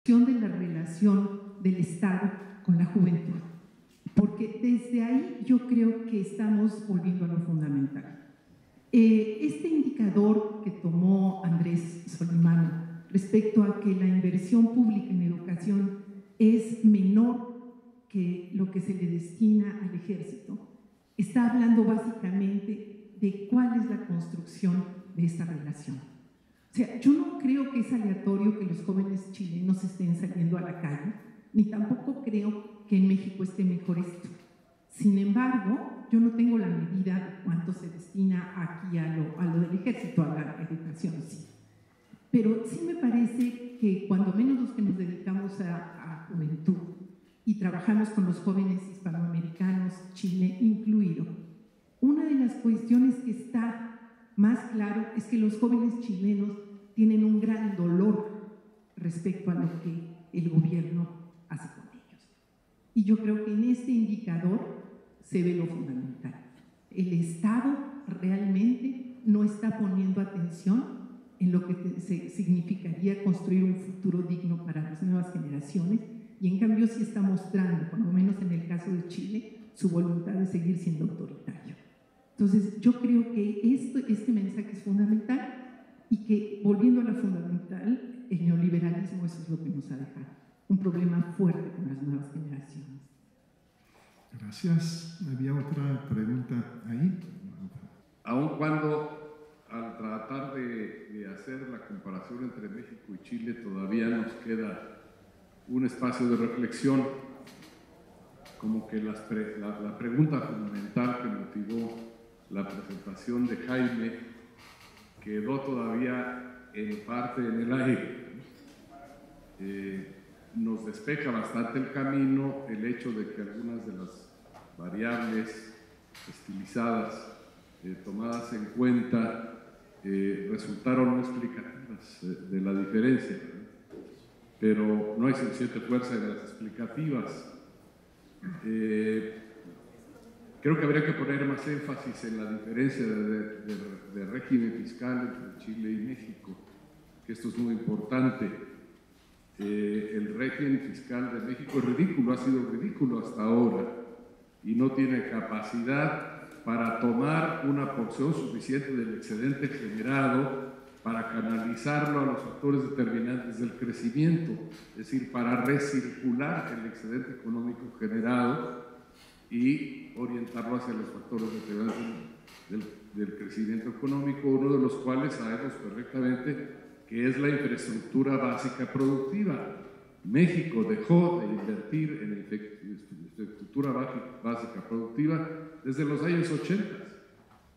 de la relación del Estado con la juventud, porque desde ahí yo creo que estamos volviendo a lo fundamental. Este indicador que tomó Andrés Solimano respecto a que la inversión pública en educación es menor que lo que se le destina al ejército, está hablando básicamente de cuál es la construcción de esta relación. O sea, yo no creo que es aleatorio que los jóvenes chilenos estén saliendo a la calle, ni tampoco creo que en México esté mejor esto. Sin embargo, yo no tengo la medida de cuánto se destina aquí a lo del ejército, a la educación, sí. Pero sí me parece que cuando menos los que nos dedicamos a juventud y trabajamos con los jóvenes hispanoamericanos, Chile incluido, una de las cuestiones que está más claro es que los jóvenes chilenos tienen un gran dolor respecto a lo que el gobierno hace con ellos. Y yo creo que en este indicador se ve lo fundamental. El Estado realmente no está poniendo atención en lo que significaría construir un futuro digno para las nuevas generaciones, y en cambio sí está mostrando, por lo menos en el caso de Chile, su voluntad de seguir siendo autoritario. Entonces yo creo que este mensaje es fundamental, y que, volviendo a lo fundamental, el neoliberalismo, eso es lo que nos ha dejado, un problema fuerte con las nuevas generaciones. Gracias. ¿Había otra pregunta ahí? Aun cuando al tratar de hacer la comparación entre México y Chile todavía nos queda un espacio de reflexión, como que la pregunta fundamental que motivó la presentación de Jaime quedó todavía en parte en el aire. Nos despeja bastante el camino el hecho de que algunas de las variables estilizadas tomadas en cuenta resultaron no explicativas de la diferencia, pero no hay suficiente fuerza en las explicativas. Creo que habría que poner más énfasis en la diferencia de régimen fiscal entre Chile y México, que esto es muy importante. El régimen fiscal de México es ridículo, ha sido ridículo hasta ahora, y no tiene capacidad para tomar una porción suficiente del excedente generado para canalizarlo a los factores determinantes del crecimiento, es decir, para recircular el excedente económico generado y orientarlo hacia los factores determinantes del crecimiento económico, uno de los cuales sabemos perfectamente que es la infraestructura básica productiva. México dejó de invertir en infraestructura básica productiva desde los años 80,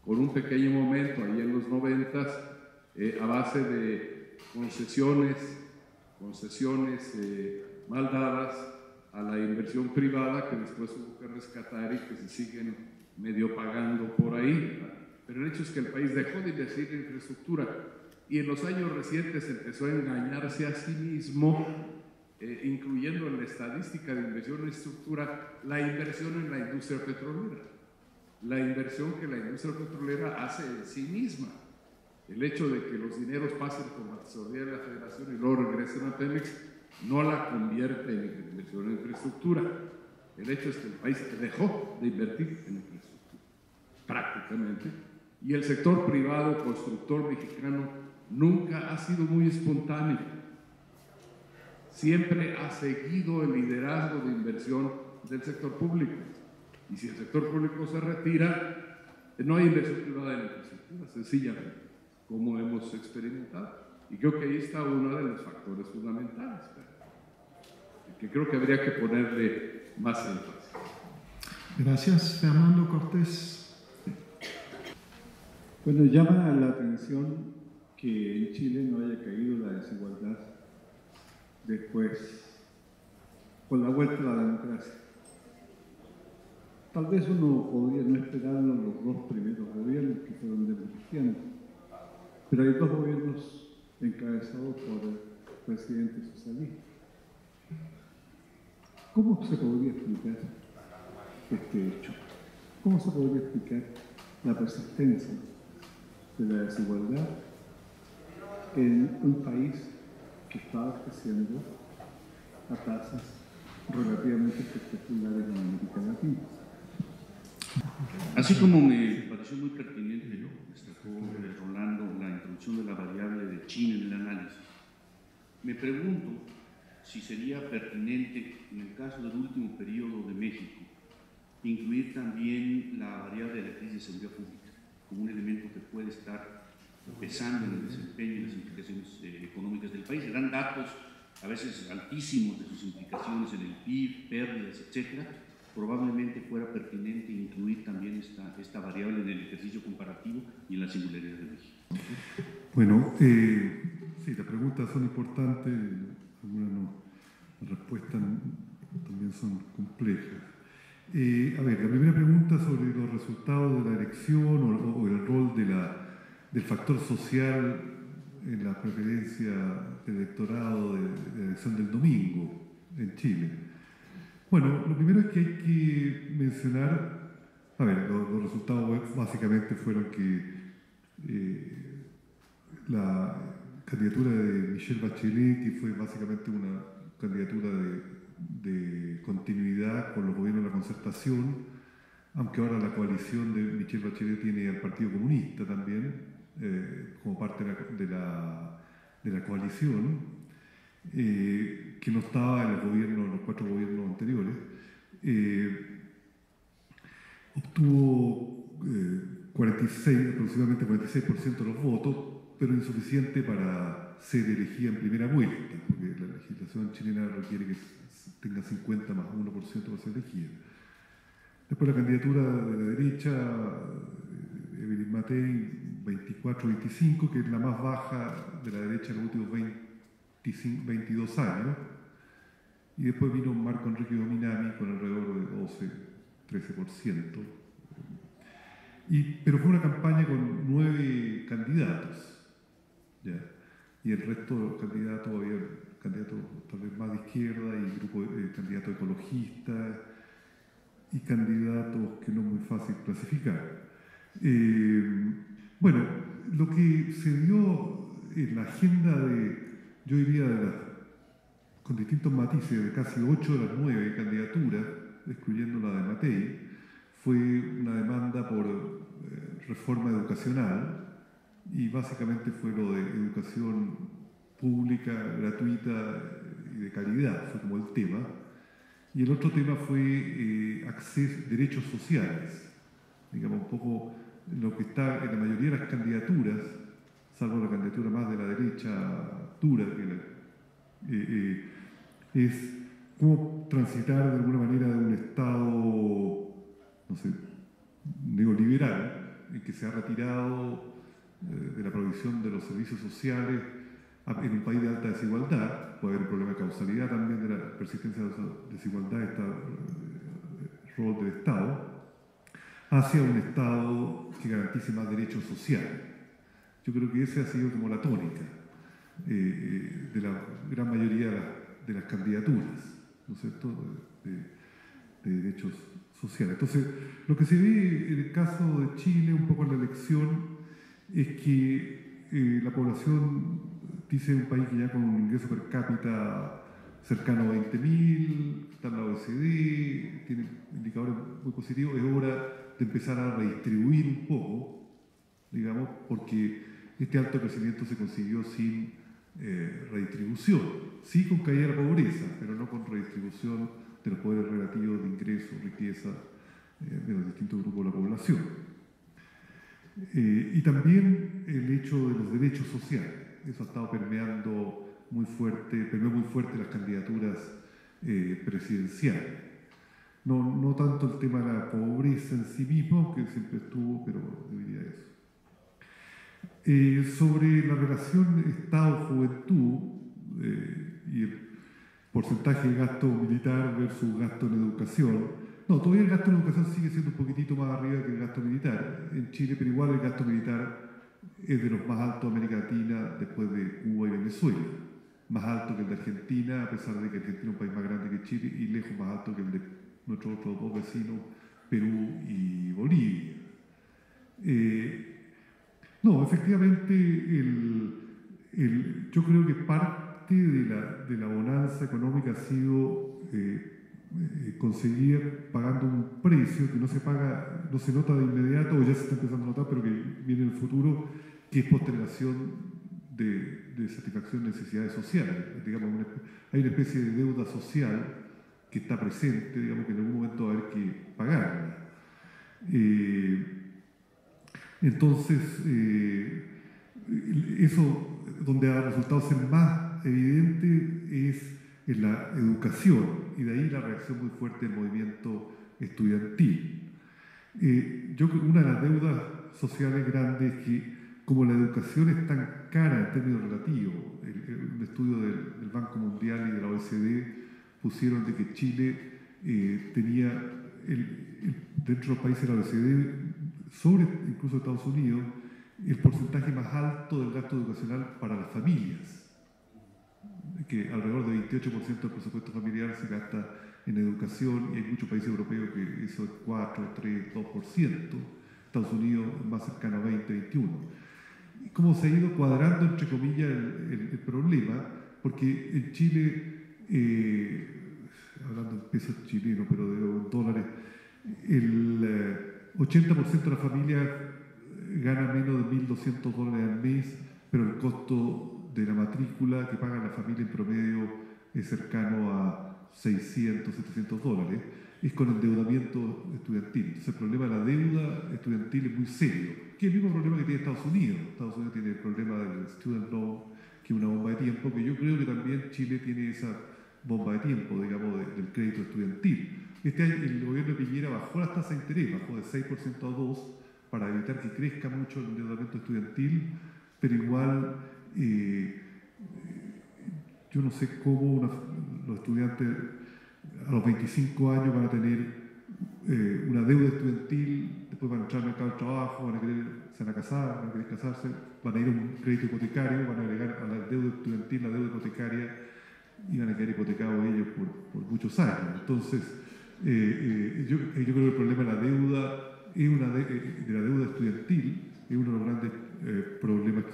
con un pequeño momento ahí en los 90, a base de concesiones mal dadas a la inversión privada, que después hubo que rescatar y que se siguen medio pagando por ahí, ¿verdad? Pero el hecho es que el país dejó de invertir en infraestructura, y en los años recientes empezó a engañarse a sí mismo, incluyendo en la estadística de inversión en estructura la inversión en la industria petrolera, la inversión que la industria petrolera hace en sí misma. El hecho de que los dineros pasen por la tesorería de la Federación y luego regresen a Pemex no la convierte en inversión en infraestructura. El hecho es que el país dejó de invertir en infraestructura, prácticamente, y el sector privado constructor mexicano nunca ha sido muy espontáneo. Siempre ha seguido el liderazgo de inversión del sector público. Y si el sector público se retira, no hay inversión privada en infraestructura, sencillamente, como hemos experimentado. Y creo que ahí está uno de los factores fundamentales, que creo que habría que ponerle más énfasis. Gracias. Fernando Cortés. Bueno, llama la atención que en Chile no haya caído la desigualdad después, con la vuelta a la democracia. Tal vez uno podría no esperarlo en los dos primeros gobiernos, que fueron democristianos, pero hay dos gobiernos encabezados por el presidente socialista. ¿Cómo se podría explicar este hecho? ¿Cómo se podría explicar la persistencia de la desigualdad en un país que estaba creciendo a tasas relativamente espectaculares en América Latina. Así como me pareció muy pertinente lo que destacó Rolando, la introducción de la variable de China en el análisis, me pregunto si sería pertinente, en el caso del último periodo de México, incluir también la variable de la crisis de seguridad pública como un elemento que puede estar pesando en el desempeño y las implicaciones económicas del país. Se dan datos a veces altísimos de sus implicaciones en el PIB, pérdidas, etcétera. Probablemente fuera pertinente incluir también esta variable en el ejercicio comparativo y en la singularidad de México. Bueno, sí, las preguntas son importantes, algunas no, las respuestas también son complejas. A ver, la primera pregunta sobre los resultados de la elección o el rol del factor social en la preferencia del electorado de la elección del domingo en Chile. Bueno, lo primero es que hay que mencionar, a ver, los resultados básicamente fueron que la candidatura de Michelle Bachelet, que fue básicamente una candidatura de continuidad con los gobiernos de la concertación, aunque ahora la coalición de Michelle Bachelet tiene al Partido Comunista también, como parte de la coalición, que no estaba en los 4 gobiernos anteriores, obtuvo aproximadamente 46% de los votos, pero insuficiente para ser elegida en primera vuelta, porque la legislación chilena requiere que tenga 50 más 1% para ser elegida. Después la candidatura de la derecha, Evelyn Matei, 24-25, que es la más baja de la derecha en los últimos 22 años. Y después vino Marco Enrique Dominami con alrededor de 12-13%. Pero fue una campaña con 9 candidatos. ¿Ya? Y el resto de los candidatos, había candidatos tal vez más de izquierda y candidatos ecologistas y candidatos que no es muy fácil clasificar. Bueno, lo que se dio en la agenda yo diría, con distintos matices, de casi 8 de las 9 candidaturas, excluyendo la de Matei, fue una demanda por reforma educacional, y básicamente fue lo de educación pública, gratuita y de calidad, fue como el tema. Y el otro tema fue derechos sociales, digamos, un poco lo que está en la mayoría de las candidaturas, salvo la candidatura más de la derecha dura, es cómo transitar de alguna manera de un Estado, no sé, neoliberal, en que se ha retirado de la provisión de los servicios sociales en un país de alta desigualdad. Puede haber un problema de causalidad también de la persistencia de la desigualdad, este rol del Estado, hacia un Estado que garantice más derechos sociales. Yo creo que esa ha sido como la tónica de la gran mayoría de las candidaturas, ¿no es cierto?, de derechos sociales. Entonces, lo que se ve en el caso de Chile, un poco en la elección, es que la población dice un país que ya con un ingreso per cápita cercano a 20.000, está en la OECD, tiene indicadores muy positivos. Es hora de empezar a redistribuir un poco, digamos, porque este alto crecimiento se consiguió sin redistribución, sí con caída de la pobreza, pero no con redistribución de los poderes relativos de ingreso, riqueza de los distintos grupos de la población. Y también el hecho de los derechos sociales, eso ha estado permeando muy fuerte las candidaturas presidenciales. No tanto el tema de la pobreza en sí mismo, que siempre estuvo, pero diría eso. Sobre la relación Estado-juventud y el porcentaje de gasto militar versus gasto en educación, no, todavía el gasto en educación sigue siendo un poquitito más arriba que el gasto militar en Chile, pero igual el gasto militar es de los más altos de América Latina después de Cuba y Venezuela. Más alto que el de Argentina, a pesar de que Argentina es un país más grande que Chile, y lejos más alto que el de nuestros otros 2 vecinos, Perú y Bolivia. No, efectivamente, yo creo que parte de la bonanza económica ha sido conseguir pagando un precio que no se paga, no se nota de inmediato, o ya se está empezando a notar, pero que viene en el futuro, que es postergación de satisfacción de necesidades sociales. Digamos, hay una especie de deuda social que está presente, digamos, que en algún momento va a haber que pagarla. Entonces, eso donde ha resultado ser más evidente es en la educación, y de ahí la reacción muy fuerte del movimiento estudiantil. Yo creo que una de las deudas sociales grandes es que, como la educación es tan cara en términos relativos, un estudio del Banco Mundial y de la OECD pusieron de que Chile tenía, dentro de los países de la OECD, sobre incluso Estados Unidos, el porcentaje más alto del gasto educacional para las familias, que alrededor del 28% del presupuesto familiar se gasta en educación, y hay muchos países europeos que eso es 4, 3, 2%, Estados Unidos más cercano a 20, 21%. ¿Cómo se ha ido cuadrando, entre comillas, el problema? Porque en Chile, hablando en pesos chilenos, pero de dólares, el 80% de las familias gana menos de $1.200 al mes, pero el costo de la matrícula que paga la familia en promedio es cercano a $600, $700. Es con endeudamiento estudiantil. Entonces el problema de la deuda estudiantil es muy serio, que es el mismo problema que tiene Estados Unidos. Estados Unidos tiene el problema del student loan, que es una bomba de tiempo, que yo creo que también Chile tiene esa bomba de tiempo, digamos, del crédito estudiantil. Este año el gobierno de Piñera bajó las tasas de interés, bajó de 6% a 2%, para evitar que crezca mucho el endeudamiento estudiantil, pero igual yo no sé cómo los estudiantes a los 25 años van a tener una deuda estudiantil, después van a entrar al mercado del trabajo, se van a casar, van a querer casarse, van a ir a un crédito hipotecario, van a agregar a la deuda estudiantil la deuda hipotecaria y van a quedar hipotecados ellos por muchos años. Entonces, yo creo que el problema de la deuda de la deuda estudiantil es uno de los grandes problemas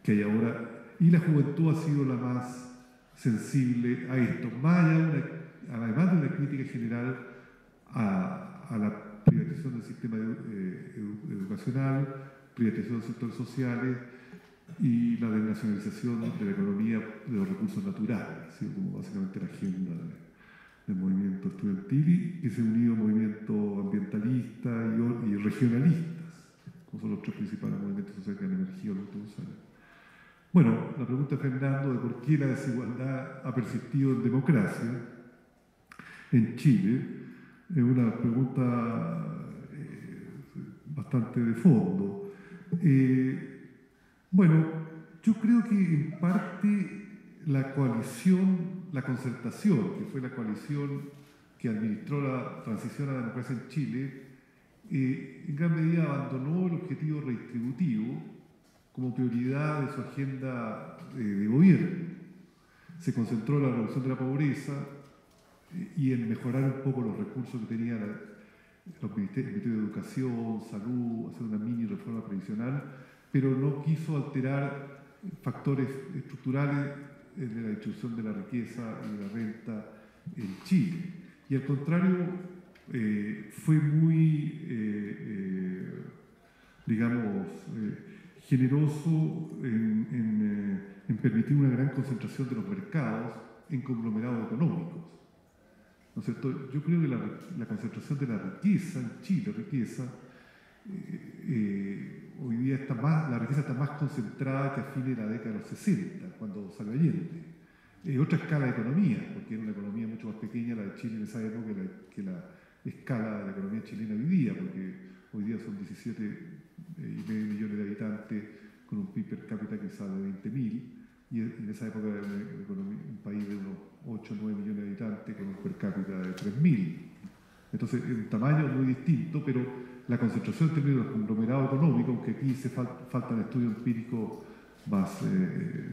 que hay ahora, y la juventud ha sido la más sensible a esto, además de una crítica general a la privatización del sistema educacional, privatización de sectores sociales y la desnacionalización de la economía de los recursos naturales, ha sido como básicamente la agenda del movimiento estudiantil, y que se ha unido a movimientos ambientalistas y regionalistas, como son los tres principales movimientos sociales que han emergido en los últimos años. Bueno, la pregunta de Fernando de por qué la desigualdad ha persistido en democracia en Chile es una pregunta bastante de fondo. Bueno, yo creo que en parte la coalición, la concertación, que fue la coalición que administró la transición a la democracia en Chile, en gran medida abandonó el objetivo redistributivo como prioridad de su agenda de gobierno. Se concentró en la reducción de la pobreza y en mejorar un poco los recursos que tenía los ministerios de Educación, Salud, hacer una mini reforma previsional, pero no quiso alterar factores estructurales de la distribución de la riqueza y de la renta en Chile. Y al contrario, fue muy, generoso en permitir una gran concentración de los mercados en conglomerados económicos. ¿No es cierto? Yo creo que la concentración de la riqueza en Chile, hoy día la riqueza está más concentrada que a fines de la década de los 60, cuando salió Allende. Otra escala de economía, porque era una economía mucho más pequeña la de Chile en esa época que la escala de la economía chilena hoy día, porque hoy día son 17,5 millones de habitantes con un PIB per cápita que sale de 20.000, y en esa época era un país de unos 8 o 9 millones de habitantes con un per cápita de 3.000. Entonces, un tamaño muy distinto, pero la concentración en términos de conglomerado económico, aunque aquí faltan estudios empíricos más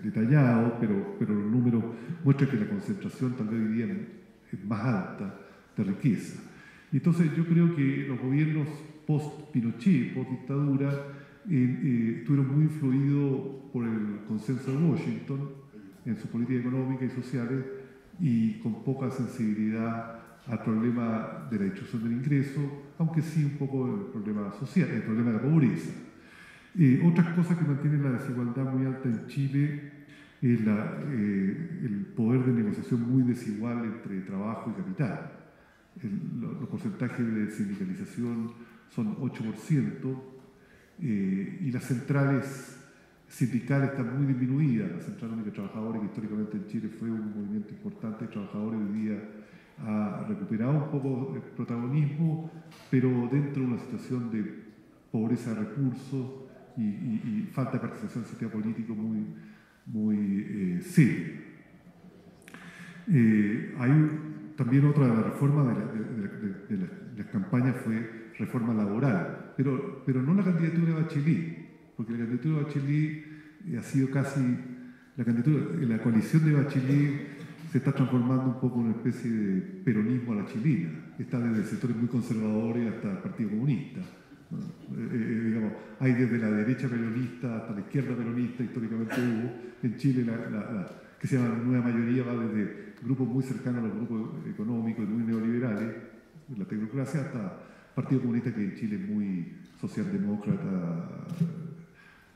detallados, pero los números muestran que la concentración tal vez hoy día es más alta de riqueza. Y entonces yo creo que los gobiernos post-Pinochet, post-dictadura, estuvieron muy influidos por el consenso de Washington, en su política económica y sociales y con poca sensibilidad al problema de la distribución del ingreso, aunque sí un poco el problema social, el problema de la pobreza. Otras cosas que mantienen la desigualdad muy alta en Chile es el poder de negociación muy desigual entre trabajo y capital. Los porcentajes de sindicalización son 8%, y las centrales sindicales están muy disminuidas. La Central Única de Trabajadores, que históricamente en Chile fue un movimiento importante de trabajadores, hoy día ha recuperado un poco el protagonismo, pero dentro de una situación de pobreza de recursos y falta de participación del sistema político muy seria. Hay también otra de las reformas de las campañas fue reforma laboral, pero no la candidatura de Bachelet, porque la candidatura de Bachelet ha sido casi, la coalición de Bachelet se está transformando un poco en una especie de peronismo a la chilena, está desde sectores muy conservadores hasta el Partido Comunista. Digamos, hay desde la derecha peronista hasta la izquierda peronista, históricamente hubo en Chile que se llama la nueva mayoría, va desde grupos muy cercanos a los grupos económicos y muy neoliberales, la tecnocracia, hasta Partido Comunista, que en Chile es muy socialdemócrata,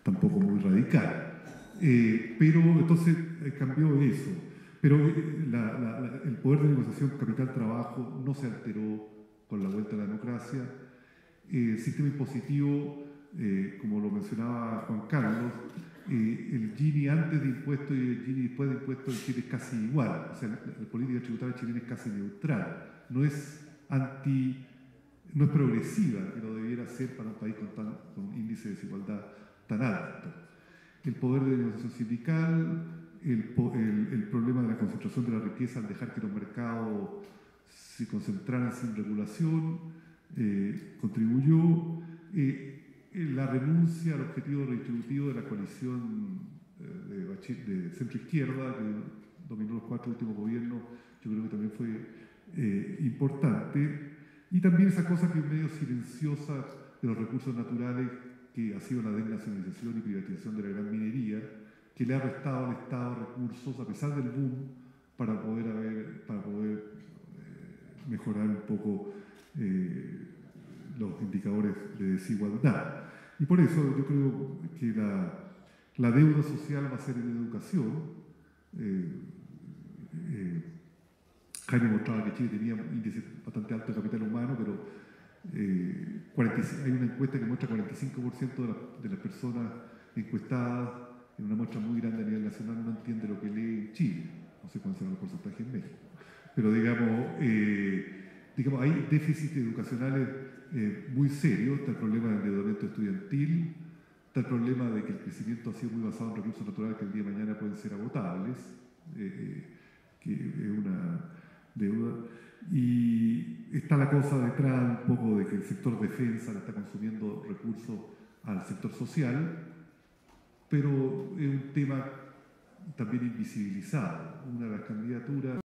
tampoco muy radical. Pero entonces cambió eso. Pero el poder de negociación capital-trabajo no se alteró con la vuelta a la democracia. El sistema impositivo, como lo mencionaba Juan Carlos, el Gini antes de impuestos y el Gini después de impuestos en Chile es casi igual. O sea, la política tributaria chilena es casi neutral. No es progresiva, que lo debiera ser para un país con un índice de desigualdad tan alto. El poder de negociación sindical, el problema de la concentración de la riqueza al dejar que los mercados se concentraran sin regulación, contribuyó. La renuncia al objetivo redistributivo de la coalición de centro-izquierda, que dominó los 4 últimos gobiernos, yo creo que también fue importante. Y también esa cosa que es medio silenciosa de los recursos naturales, que ha sido la desnacionalización y privatización de la gran minería, que le ha restado al Estado recursos, a pesar del boom, para poder mejorar un poco los indicadores de desigualdad. Y por eso yo creo que la deuda social va a ser en educación. Jaime mostraba que Chile tenía un índice bastante alto de capital humano, pero hay una encuesta que muestra que 45% de las personas encuestadas en una muestra muy grande a nivel nacional no entiende lo que lee en Chile. No sé cuál será el porcentaje en México. Pero digamos hay déficits educacionales muy serios. Está el problema del endeudamiento estudiantil, está el problema de que el crecimiento ha sido muy basado en recursos naturales que el día de mañana pueden ser agotables, que es una deuda. Y está la cosa detrás un poco de que el sector defensa le está consumiendo recursos al sector social, pero es un tema también invisibilizado. Una de las candidaturas